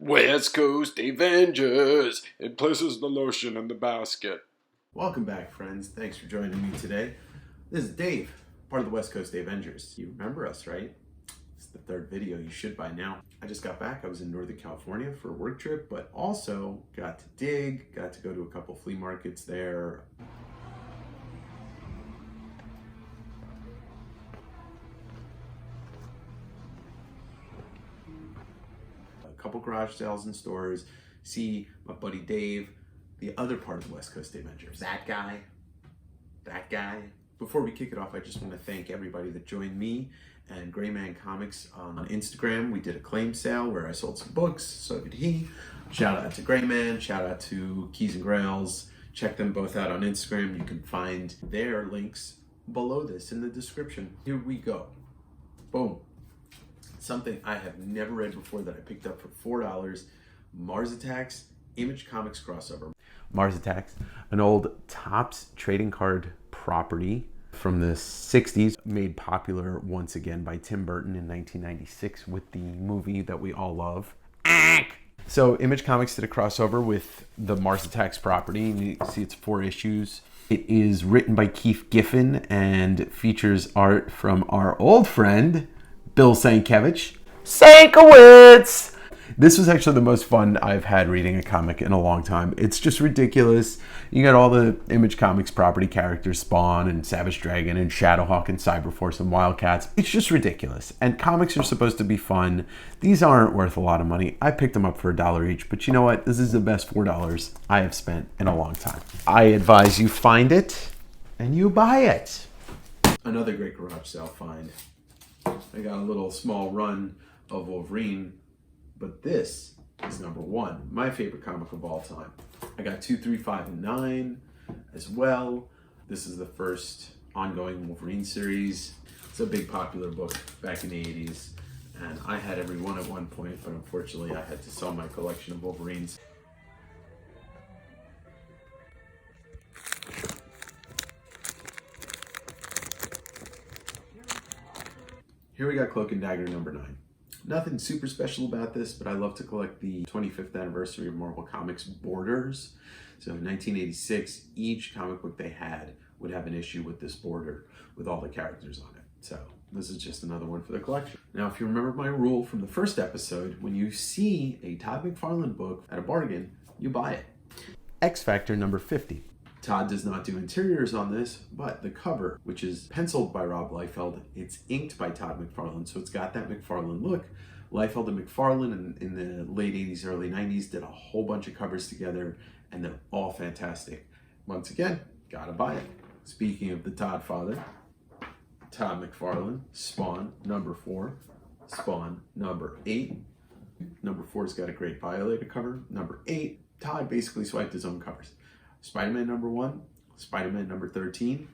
West Coast Avengers. It places the lotion in the basket. Welcome back, friends. Thanks for joining me today. This is Dave, part of the West Coast Avengers. You remember us, right? It's the third video. You should by now. I just got back. I was in Northern California for a work trip, but also got to dig, got to go to a couple flea markets there. Couple garage sales and stores, see my buddy Dave, the other part of the West Coast Avengers. That guy. Before we kick it off, I just want to thank everybody that joined me and Gray Man Comics on Instagram. We did a claim sale where I sold some books, so did he. Shout out to Gray Man, shout out to Keys and Grails. Check them both out on Instagram. You can find their links below this in the description. Here we go. Boom. Something I have never read before that I picked up for $4. Mars Attacks Image Comics crossover. Mars Attacks, an old Topps trading card property from the 60s, made popular once again by Tim Burton in 1996 with the movie that we all love. So Image Comics did a crossover with the Mars Attacks property. You see it's 4 issues. It is written by Keith Giffen and features art from our old friend, Bill Sienkiewicz. This was actually the most fun I've had reading a comic in a long time. It's just ridiculous. You got all the Image Comics property characters, Spawn and Savage Dragon and Shadowhawk and Cyberforce and Wildcats. It's just ridiculous. And comics are supposed to be fun. These aren't worth a lot of money. I picked them up for $1 each, but you know what? This is the best $4 I have spent in a long time. I advise you find it and you buy it. Another great garage sale find. I got a little small run of Wolverine, but this is number 1, my favorite comic of all time. I got 2, 3, 5, and 9 as well. This is the first ongoing Wolverine series. It's a big popular book back in the 80s, and I had every one at one point, but unfortunately I had to sell my collection of Wolverines. Here we got Cloak and Dagger number 9. Nothing super special about this, but I love to collect the 25th anniversary of Marvel Comics borders. So in 1986, each comic book they had would have an issue with this border with all the characters on it. So this is just another one for the collection. Now, if you remember my rule from the first episode, when you see a Todd McFarlane book at a bargain, you buy it. X Factor number 50. Todd does not do interiors on this, but the cover, which is penciled by Rob Liefeld, it's inked by Todd McFarlane, so it's got that McFarlane look. Liefeld and McFarlane in the late 80s, early 90s did a whole bunch of covers together, and they're all fantastic. Once again, gotta buy it. Speaking of the Todd father, Todd McFarlane, Spawn number 4, Spawn number 8. Number 4's got a great Violator cover. Number 8, Todd basically swiped his own covers. Spider-Man number 1, Spider-Man number 13.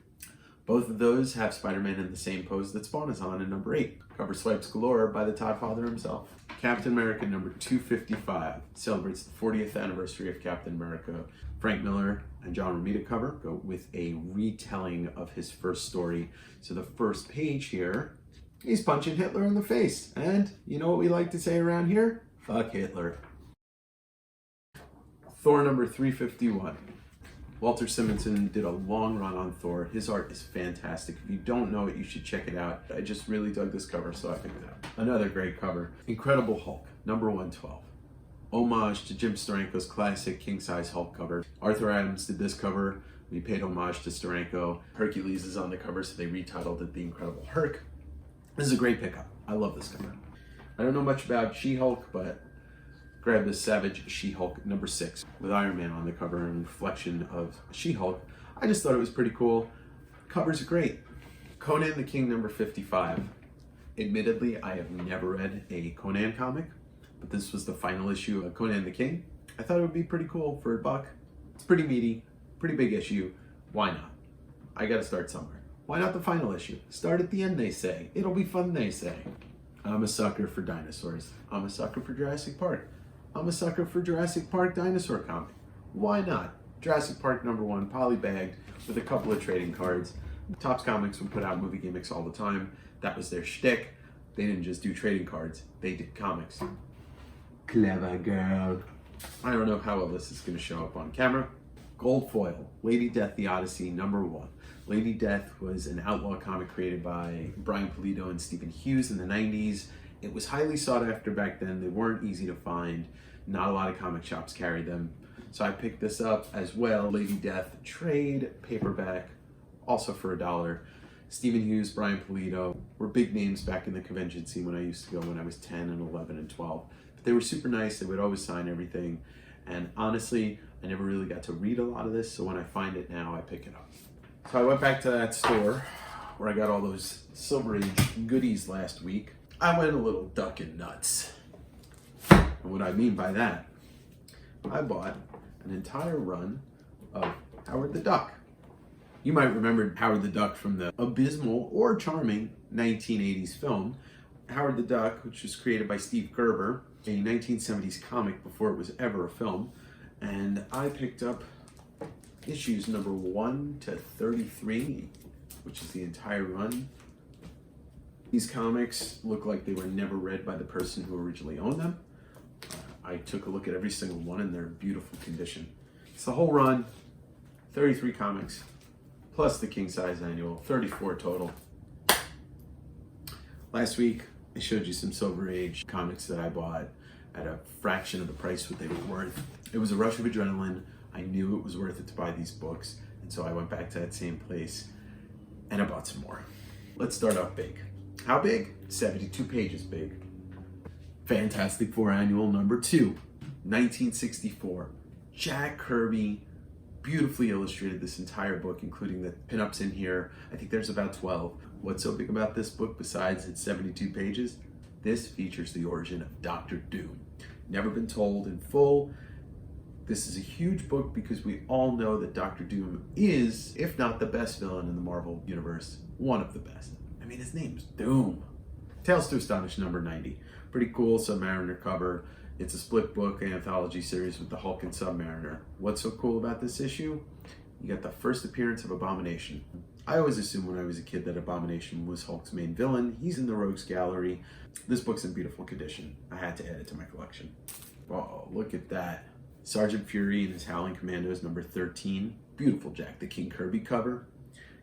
Both of those have Spider-Man in the same pose that Spawn is on in number 8. Cover swipes galore by the Todd father himself. Captain America number 255 celebrates the 40th anniversary of Captain America. Frank Miller and John Romita cover go with a retelling of his first story. So the first page here, he's punching Hitler in the face. And you know what we like to say around here? Fuck Hitler. Thor number 351. Walter Simonson did a long run on Thor. His art is fantastic. If you don't know it, you should check it out. I just really dug this cover, so I picked it up. Another great cover. Incredible Hulk, number 112. Homage to Jim Steranko's classic king-size Hulk cover. Arthur Adams did this cover. We paid homage to Steranko. Hercules is on the cover, so they retitled it The Incredible Herc. This is a great pickup. I love this cover. I don't know much about She-Hulk, but grab this Savage She-Hulk number 6 with Iron Man on the cover in reflection of She-Hulk. I just thought it was pretty cool. Covers are great. Conan the King number 55. Admittedly, I have never read a Conan comic, but this was the final issue of Conan the King. I thought it would be pretty cool for $1. It's pretty meaty, pretty big issue. Why not? I gotta start somewhere. Why not the final issue? Start at the end, they say. It'll be fun, they say. I'm a sucker for dinosaurs. I'm a sucker for Jurassic Park. I'm a sucker for Jurassic Park dinosaur comic. Why not? Jurassic Park number 1, polybagged with a couple of trading cards. Topps Comics would put out movie gimmicks all the time. That was their shtick. They didn't just do trading cards, they did comics. Clever girl. I don't know how well this is going to show up on camera. Gold foil, Lady Death, The Odyssey, #1. Lady Death was an outlaw comic created by Brian Pulido and Stephen Hughes in the 90s. It was highly sought after back then. They weren't easy to find. Not a lot of comic shops carried them. So I picked this up as well. Lady Death trade, paperback, also for $1. Stephen Hughes, Brian Pulido were big names back in the convention scene when I used to go when I was 10 and 11 and 12. But they were super nice. They would always sign everything. And honestly, I never really got to read a lot of this. So when I find it now, I pick it up. So I went back to that store where I got all those Silver Age goodies last week. I went a little duckin' nuts. And what I mean by that, I bought an entire run of Howard the Duck. You might remember Howard the Duck from the abysmal or charming 1980s film. Howard the Duck, which was created by Steve Gerber, a 1970s comic before it was ever a film. And I picked up issues #1 to 33, which is the entire run. These comics look like they were never read by the person who originally owned them. I took a look at every single one and they're in beautiful condition. It's the whole run, 33 comics, plus the king size annual, 34 total. Last week, I showed you some Silver Age comics that I bought at a fraction of the price what they were worth. It was a rush of adrenaline. I knew it was worth it to buy these books, and so I went back to that same place and I bought some more. Let's start off big. How big? 72 pages big. Fantastic Four Annual #2, 1964. Jack Kirby, beautifully illustrated this entire book, including the pinups in here. I think there's about 12. What's so big about this book besides its 72 pages? This features the origin of Dr. Doom. Never been told in full. This is a huge book because we all know that Dr. Doom is, if not the best villain in the Marvel Universe, one of the best. I mean, his name's Doom. Tales to Astonish #90. Pretty cool Submariner cover. It's a split book anthology series with the Hulk and Submariner. What's so cool about this issue? You got the first appearance of Abomination. I always assumed when I was a kid that Abomination was Hulk's main villain. He's in the Rogues Gallery. This book's in beautiful condition. I had to add it to my collection. Oh, look at that. Sergeant Fury and his Howling Commandos #13. Beautiful Jack the King Kirby cover.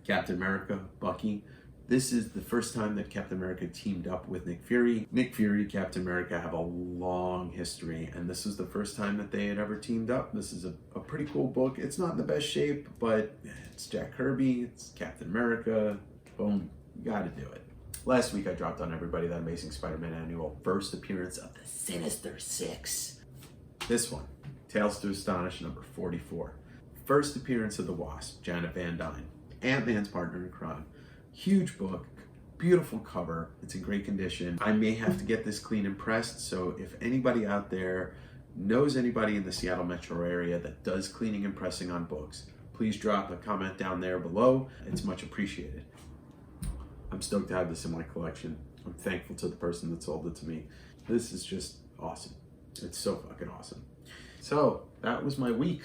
Captain America, Bucky. This is the first time that Captain America teamed up with Nick Fury. Nick Fury, Captain America have a long history, and this is the first time that they had ever teamed up. This is a pretty cool book. It's not in the best shape, but it's Jack Kirby, it's Captain America. Boom, you gotta do it. Last week I dropped on everybody that Amazing Spider-Man Annual, first appearance of the Sinister Six. This one, Tales to Astonish #44. First appearance of the Wasp, Janet Van Dyne, Ant-Man's partner in crime. Huge book, beautiful cover. It's in great condition. I may have to get this clean and pressed, so if anybody out there knows anybody in the Seattle metro area that does cleaning and pressing on books, please drop a comment down there below. It's much appreciated. I'm stoked to have this in my collection. I'm thankful to the person that sold it to me. This is just awesome. It's so fucking awesome. So that was my week.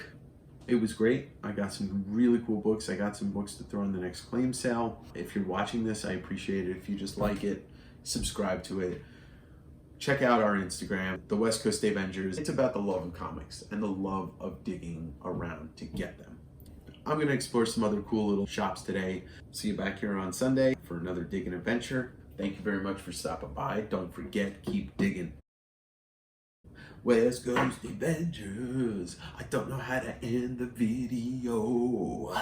It was great. I got some really cool books. I got some books to throw in the next claim sale. If you're watching this, I appreciate it. If you just like it, subscribe to it. Check out our Instagram, the West Coast Avengers. It's about the love of comics and the love of digging around to get them. I'm going to explore some other cool little shops today. See you back here on Sunday for another digging adventure. Thank you very much for stopping by. Don't forget, keep digging. West Coast Avengers. I don't know how to end the video.